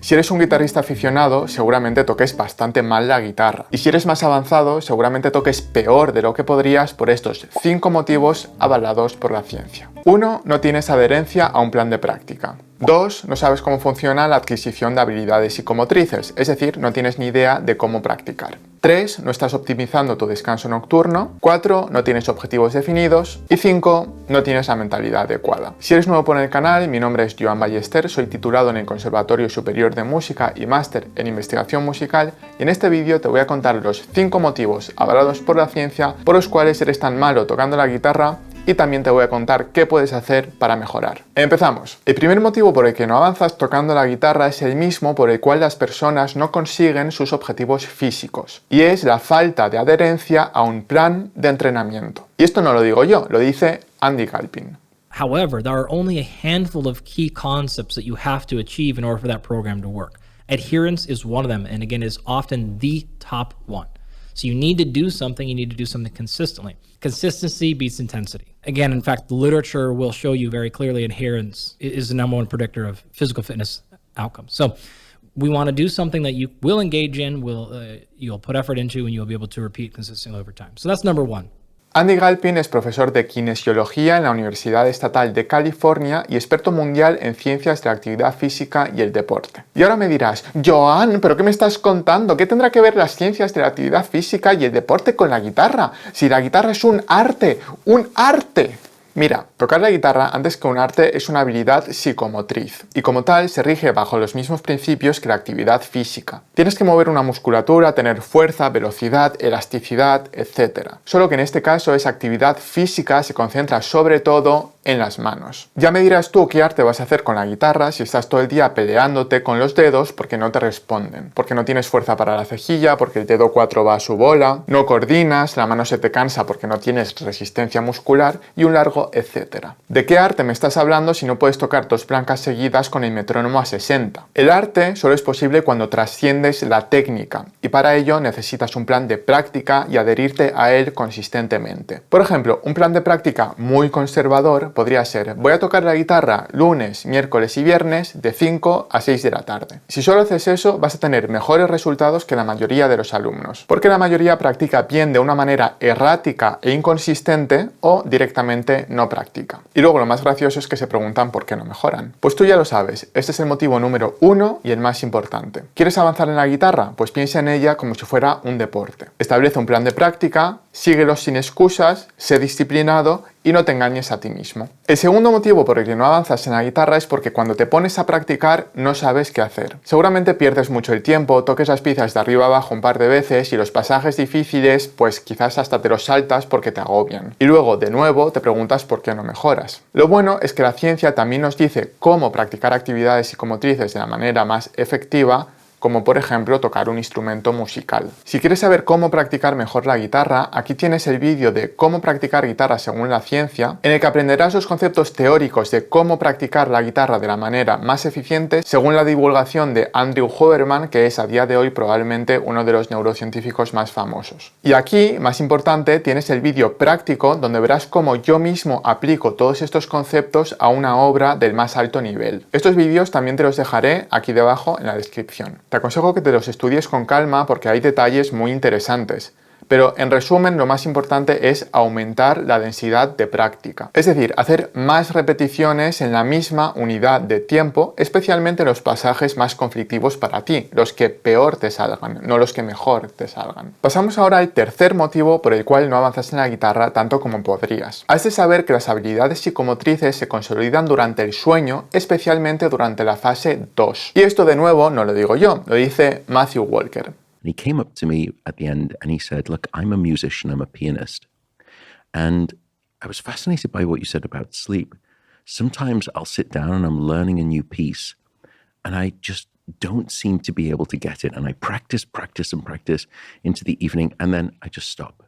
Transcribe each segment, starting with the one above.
Si eres un guitarrista aficionado, seguramente toques bastante mal la guitarra. Y si eres más avanzado, seguramente toques peor de lo que podrías por estos 5 motivos avalados por la ciencia. 1. No tienes adherencia a un plan de práctica. 2. No sabes cómo funciona la adquisición de habilidades psicomotrices, es decir, no tienes ni idea de cómo practicar. 3. No estás optimizando tu descanso nocturno. 4. No tienes objetivos definidos. Y 5. No tienes la mentalidad adecuada. Si eres nuevo por el canal, mi nombre es Joan Ballester, soy titulado en el Conservatorio Superior de Música y máster en Investigación Musical, y en este vídeo te voy a contar los 5 motivos avalados por la ciencia por los cuales eres tan malo tocando la guitarra, y también te voy a contar qué puedes hacer para mejorar. Empezamos. El primer motivo por el que no avanzas tocando la guitarra es el mismo por el cual las personas no consiguen sus objetivos físicos, y es la falta de adherencia a un plan de entrenamiento. Y esto no lo digo yo, lo dice Andy Galpin. However, there are only a handful of key concepts that you have to achieve in order for that program to work. Adherence is one of them, and again, is often the top one. So you need to do something consistently. Consistency beats intensity. Again, in fact, the literature will show you very clearly adherence is the number one predictor of physical fitness outcomes. So we want to do something that you will engage in, you'll put effort into, and you'll be able to repeat consistently over time. So that's number one. Andy Galpin es profesor de kinesiología en la Universidad Estatal de California y experto mundial en ciencias de la actividad física y el deporte. Y ahora me dirás, Joan, ¿pero qué me estás contando? ¿Qué tendrá que ver las ciencias de la actividad física y el deporte con la guitarra? Si la guitarra es un arte, ¡un arte! Mira, tocar la guitarra antes que un arte es una habilidad psicomotriz y como tal se rige bajo los mismos principios que la actividad física. Tienes que mover una musculatura, tener fuerza, velocidad, elasticidad, etc. Solo que en este caso esa actividad física se concentra sobre todo en las manos. Ya me dirás tú qué arte vas a hacer con la guitarra si estás todo el día peleándote con los dedos porque no te responden, porque no tienes fuerza para la cejilla, porque el dedo 4 va a su bola, no coordinas, la mano se te cansa porque no tienes resistencia muscular y un largo etcétera. ¿De qué arte me estás hablando si no puedes tocar 2 blancas seguidas con el metrónomo a 60? El arte solo es posible cuando trasciendes la técnica y para ello necesitas un plan de práctica y adherirte a él consistentemente. Por ejemplo, un plan de práctica muy conservador podría ser: voy a tocar la guitarra lunes, miércoles y viernes de 5 a 6 de la tarde. Si solo haces eso, vas a tener mejores resultados que la mayoría de los alumnos, porque la mayoría practica bien de una manera errática e inconsistente o directamente no practica. Y luego lo más gracioso es que se preguntan por qué no mejoran. Pues tú ya lo sabes, este es el motivo número 1 y el más importante. ¿Quieres avanzar en la guitarra? Pues piensa en ella como si fuera un deporte. Establece un plan de práctica, síguelo sin excusas, sé disciplinado y no te engañes a ti mismo. El segundo motivo por el que no avanzas en la guitarra es porque cuando te pones a practicar no sabes qué hacer. Seguramente pierdes mucho el tiempo, toques las piezas de arriba abajo un par de veces y los pasajes difíciles pues quizás hasta te los saltas porque te agobian. Y luego de nuevo te preguntas por qué no mejoras. Lo bueno es que la ciencia también nos dice cómo practicar actividades psicomotrices de la manera más efectiva, como por ejemplo tocar un instrumento musical. Si quieres saber cómo practicar mejor la guitarra, aquí tienes el vídeo de cómo practicar guitarra según la ciencia, en el que aprenderás los conceptos teóricos de cómo practicar la guitarra de la manera más eficiente según la divulgación de Andrew Huberman, que es a día de hoy probablemente uno de los neurocientíficos más famosos. Y aquí, más importante, tienes el vídeo práctico donde verás cómo yo mismo aplico todos estos conceptos a una obra del más alto nivel. Estos vídeos también te los dejaré aquí debajo en la descripción. Te aconsejo que te los estudies con calma porque hay detalles muy interesantes. Pero en resumen, lo más importante es aumentar la densidad de práctica. Es decir, hacer más repeticiones en la misma unidad de tiempo, especialmente en los pasajes más conflictivos para ti, los que peor te salgan, no los que mejor te salgan. Pasamos ahora al tercer motivo por el cual no avanzas en la guitarra tanto como podrías. Has de saber que las habilidades psicomotrices se consolidan durante el sueño, especialmente durante la fase 2. Y esto de nuevo no lo digo yo, lo dice Matthew Walker. And he came up to me at the end and he said, look, I'm a musician, I'm a pianist. And I was fascinated by what you said about sleep. Sometimes I'll sit down and I'm learning a new piece and I just don't seem to be able to get it. And I practice into the evening and then I just stop.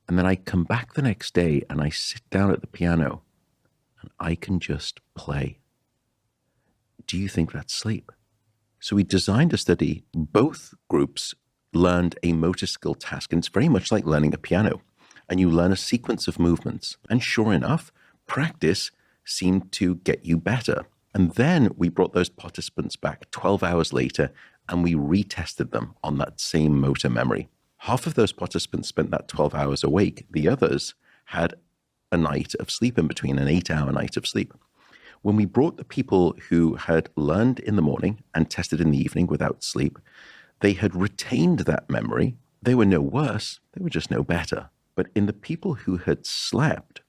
And then I come back the next day and I sit down at the piano and I can just play. Do you think that's sleep? So we designed a study. Both groups learned a motor skill task, and it's very much like learning a piano. And you learn a sequence of movements. And sure enough, practice seemed to get you better. And then we brought those participants back 12 hours later and we retested them on that same motor memory. Half of those participants spent that 12 hours awake. The others had a night of sleep in between, an 8-hour night of sleep. When we brought the people who had learned in the morning and tested in the evening without sleep, they had retained that memory. They were no worse, they were just no better. But in the people who had slept,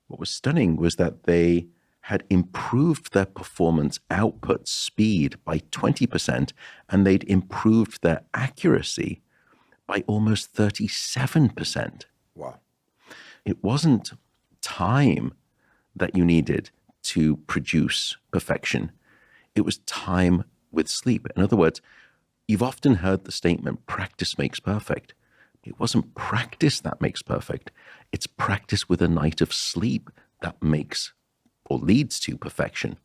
what was stunning was that they had improved their performance output speed by 20%, and they'd improved their accuracy by almost 37%. Wow. It wasn't time that you needed to produce perfection. It was time with sleep. In other words, you've often heard the statement, practice makes perfect. It wasn't practice that makes perfect. It's practice with a night of sleep that makes or leads to perfection.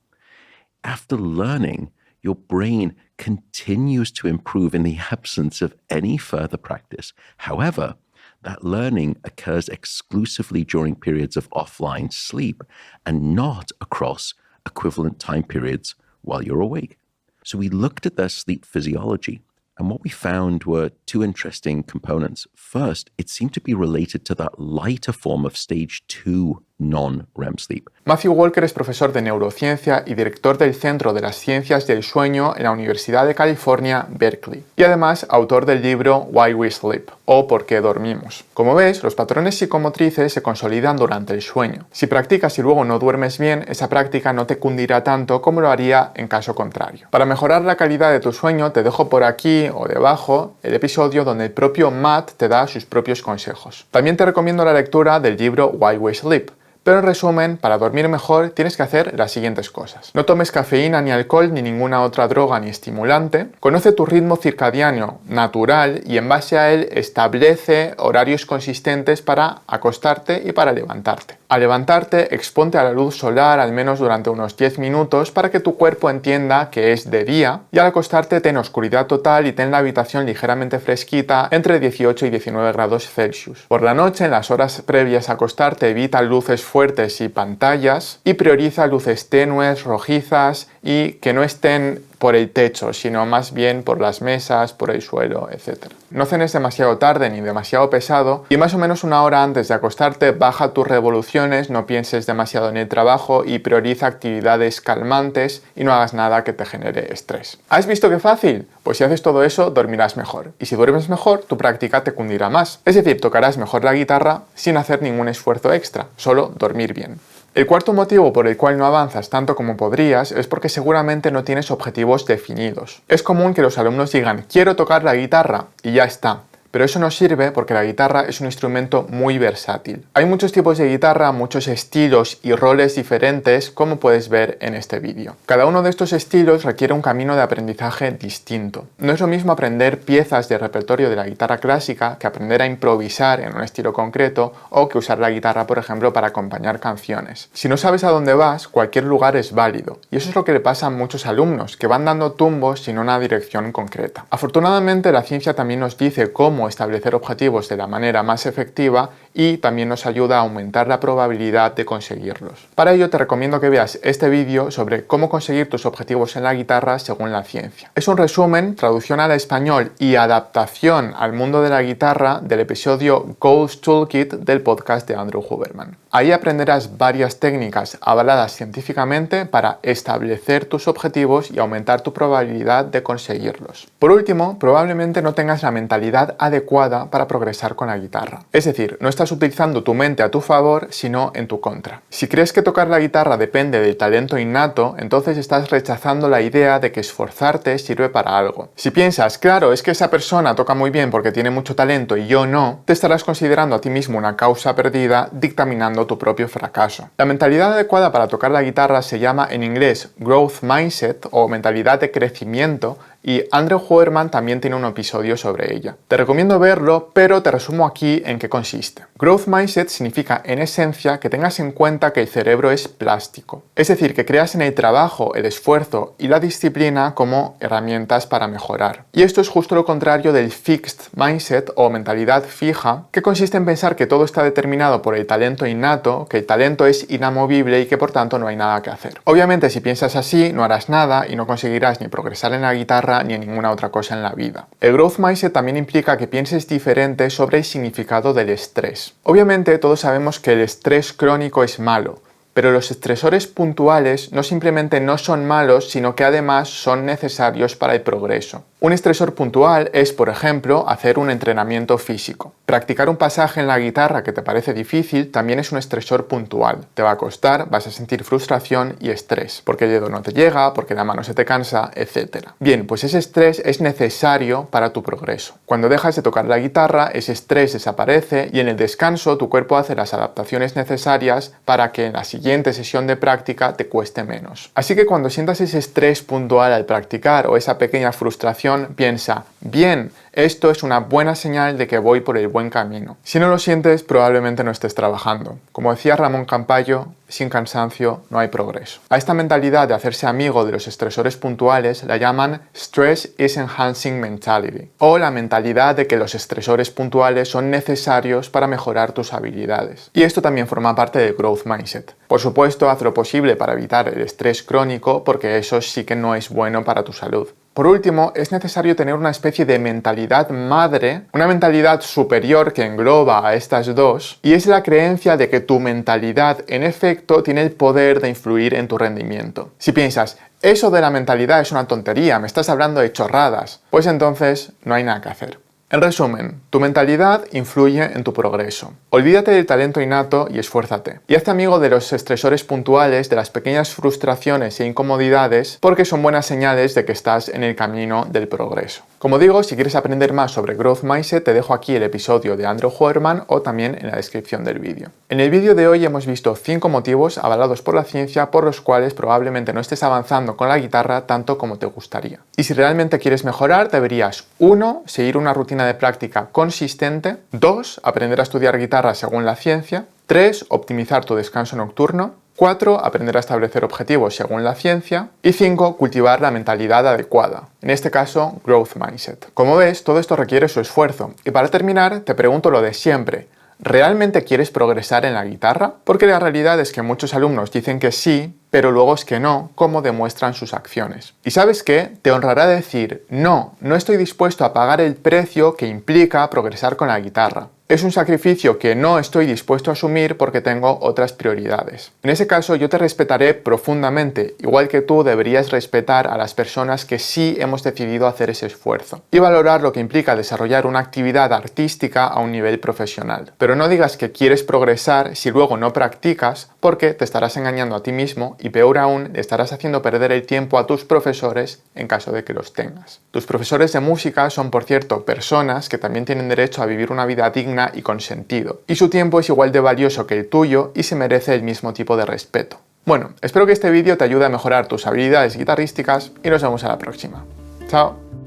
After learning, your brain continues to improve in the absence of any further practice. However, that learning occurs exclusively during periods of offline sleep and not across equivalent time periods while you're awake. So we looked at their sleep physiology, and what we found were two interesting components. First, it seemed to be related to that lighter form of stage 2 non-REM sleep. Matthew Walker es profesor de neurociencia y director del Centro de las Ciencias del Sueño en la Universidad de California, Berkeley, y además autor del libro Why We Sleep, o ¿Por qué dormimos? Como ves, los patrones psicomotrices se consolidan durante el sueño. Si practicas y luego no duermes bien, esa práctica no te cundirá tanto como lo haría en caso contrario. Para mejorar la calidad de tu sueño, te dejo por aquí o debajo el episodio donde el propio Matt te da sus propios consejos. También te recomiendo la lectura del libro Why We Sleep. Pero en resumen, para dormir mejor tienes que hacer las siguientes cosas. No tomes cafeína ni alcohol ni ninguna otra droga ni estimulante. Conoce tu ritmo circadiano natural y en base a él establece horarios consistentes para acostarte y para levantarte. Al levantarte, exponte a la luz solar al menos durante unos 10 minutos para que tu cuerpo entienda que es de día, y al acostarte ten oscuridad total y ten la habitación ligeramente fresquita entre 18 y 19 grados Celsius. Por la noche, en las horas previas a acostarte, evita luces fuertes y pantallas y prioriza luces tenues, rojizas y que no estén por el techo, sino más bien por las mesas, por el suelo, etc. No cenes demasiado tarde ni demasiado pesado y más o menos una hora antes de acostarte baja tus revoluciones, no pienses demasiado en el trabajo y prioriza actividades calmantes y no hagas nada que te genere estrés. ¿Has visto qué fácil? Pues si haces todo eso, dormirás mejor. Y si duermes mejor, tu práctica te cundirá más. Es decir, tocarás mejor la guitarra sin hacer ningún esfuerzo extra, solo dormir bien. El cuarto motivo por el cual no avanzas tanto como podrías es porque seguramente no tienes objetivos definidos. Es común que los alumnos digan, quiero tocar la guitarra, y ya está. Pero eso no sirve porque la guitarra es un instrumento muy versátil. Hay muchos tipos de guitarra, muchos estilos y roles diferentes, como puedes ver en este vídeo. Cada uno de estos estilos requiere un camino de aprendizaje distinto. No es lo mismo aprender piezas de repertorio de la guitarra clásica que aprender a improvisar en un estilo concreto o que usar la guitarra, por ejemplo, para acompañar canciones. Si no sabes a dónde vas, cualquier lugar es válido. Y eso es lo que le pasa a muchos alumnos, que van dando tumbos sin una dirección concreta. Afortunadamente, la ciencia también nos dice cómo establecer objetivos de la manera más efectiva y también nos ayuda a aumentar la probabilidad de conseguirlos. Para ello te recomiendo que veas este vídeo sobre cómo conseguir tus objetivos en la guitarra según la ciencia. Es un resumen, traducción al español y adaptación al mundo de la guitarra del episodio Goals Toolkit del podcast de Andrew Huberman. Ahí aprenderás varias técnicas avaladas científicamente para establecer tus objetivos y aumentar tu probabilidad de conseguirlos. Por último, probablemente no tengas la mentalidad adecuada para progresar con la guitarra. Es decir, no estás utilizando tu mente a tu favor, sino en tu contra. Si crees que tocar la guitarra depende del talento innato, entonces estás rechazando la idea de que esforzarte sirve para algo. Si piensas, claro, es que esa persona toca muy bien porque tiene mucho talento y yo no, te estarás considerando a ti mismo una causa perdida, dictaminando tu propio fracaso. La mentalidad adecuada para tocar la guitarra se llama en inglés growth mindset o mentalidad de crecimiento, y Andrew Huberman también tiene un episodio sobre ella. Te recomiendo verlo, pero te resumo aquí en qué consiste. Growth Mindset significa en esencia que tengas en cuenta que el cerebro es plástico, es decir, que creas en el trabajo, el esfuerzo y la disciplina como herramientas para mejorar. Y esto es justo lo contrario del Fixed Mindset o mentalidad fija, que consiste en pensar que todo está determinado por el talento innato, que el talento es inamovible y que por tanto no hay nada que hacer. Obviamente, si piensas así, no harás nada y no conseguirás ni progresar en la guitarra ni en ninguna otra cosa en la vida. El Growth Mindset también implica que pienses diferente sobre el significado del estrés. Obviamente, todos sabemos que el estrés crónico es malo, pero los estresores puntuales no simplemente no son malos, sino que además son necesarios para el progreso. Un estresor puntual es, por ejemplo, hacer un entrenamiento físico. Practicar un pasaje en la guitarra que te parece difícil también es un estresor puntual. Te va a costar, vas a sentir frustración y estrés, porque el dedo no te llega, porque la mano se te cansa, etc. Bien, pues ese estrés es necesario para tu progreso. Cuando dejas de tocar la guitarra, ese estrés desaparece y en el descanso tu cuerpo hace las adaptaciones necesarias para que en la siguiente sesión de práctica te cueste menos. Así que cuando sientas ese estrés puntual al practicar o esa pequeña frustración, piensa, bien, esto es una buena señal de que voy por el buen camino. Si no lo sientes, probablemente no estés trabajando. Como decía Ramón Campayo, sin cansancio no hay progreso. A esta mentalidad de hacerse amigo de los estresores puntuales la llaman Stress is Enhancing Mentality, o la mentalidad de que los estresores puntuales son necesarios para mejorar tus habilidades. Y esto también forma parte del Growth Mindset. Por supuesto, haz lo posible para evitar el estrés crónico, porque eso sí que no es bueno para tu salud. Por último, es necesario tener una especie de mentalidad madre, una mentalidad superior que engloba a estas dos, y es la creencia de que tu mentalidad, en efecto, tiene el poder de influir en tu rendimiento. Si piensas, eso de la mentalidad es una tontería, me estás hablando de chorradas, pues entonces no hay nada que hacer. En resumen, tu mentalidad influye en tu progreso. Olvídate del talento innato y esfuérzate. Y hazte amigo de los estresores puntuales, de las pequeñas frustraciones e incomodidades, porque son buenas señales de que estás en el camino del progreso. Como digo, si quieres aprender más sobre Growth Mindset, te dejo aquí el episodio de Andrew Huberman o también en la descripción del vídeo. En el vídeo de hoy hemos visto 5 motivos avalados por la ciencia por los cuales probablemente no estés avanzando con la guitarra tanto como te gustaría. Y si realmente quieres mejorar, deberías 1. Seguir una rutina de práctica consistente, 2. Aprender a estudiar guitarra según la ciencia, 3. Optimizar tu descanso nocturno, 4. Aprender a establecer objetivos según la ciencia, y 5. Cultivar la mentalidad adecuada, en este caso Growth Mindset. Como ves, todo esto requiere su esfuerzo, y para terminar te pregunto lo de siempre. ¿Realmente quieres progresar en la guitarra? Porque la realidad es que muchos alumnos dicen que sí, pero luego es que no, como demuestran sus acciones. ¿Y sabes qué? Te honrará decir, no estoy dispuesto a pagar el precio que implica progresar con la guitarra. Es un sacrificio que no estoy dispuesto a asumir porque tengo otras prioridades. En ese caso yo te respetaré profundamente, igual que tú deberías respetar a las personas que sí hemos decidido hacer ese esfuerzo y valorar lo que implica desarrollar una actividad artística a un nivel profesional. Pero no digas que quieres progresar si luego no practicas, porque te estarás engañando a ti mismo y peor aún, le estarás haciendo perder el tiempo a tus profesores en caso de que los tengas. Tus profesores de música son, por cierto, personas que también tienen derecho a vivir una vida digna y con sentido, y su tiempo es igual de valioso que el tuyo y se merece el mismo tipo de respeto. Bueno, espero que este vídeo te ayude a mejorar tus habilidades guitarrísticas y nos vemos a la próxima. ¡Chao!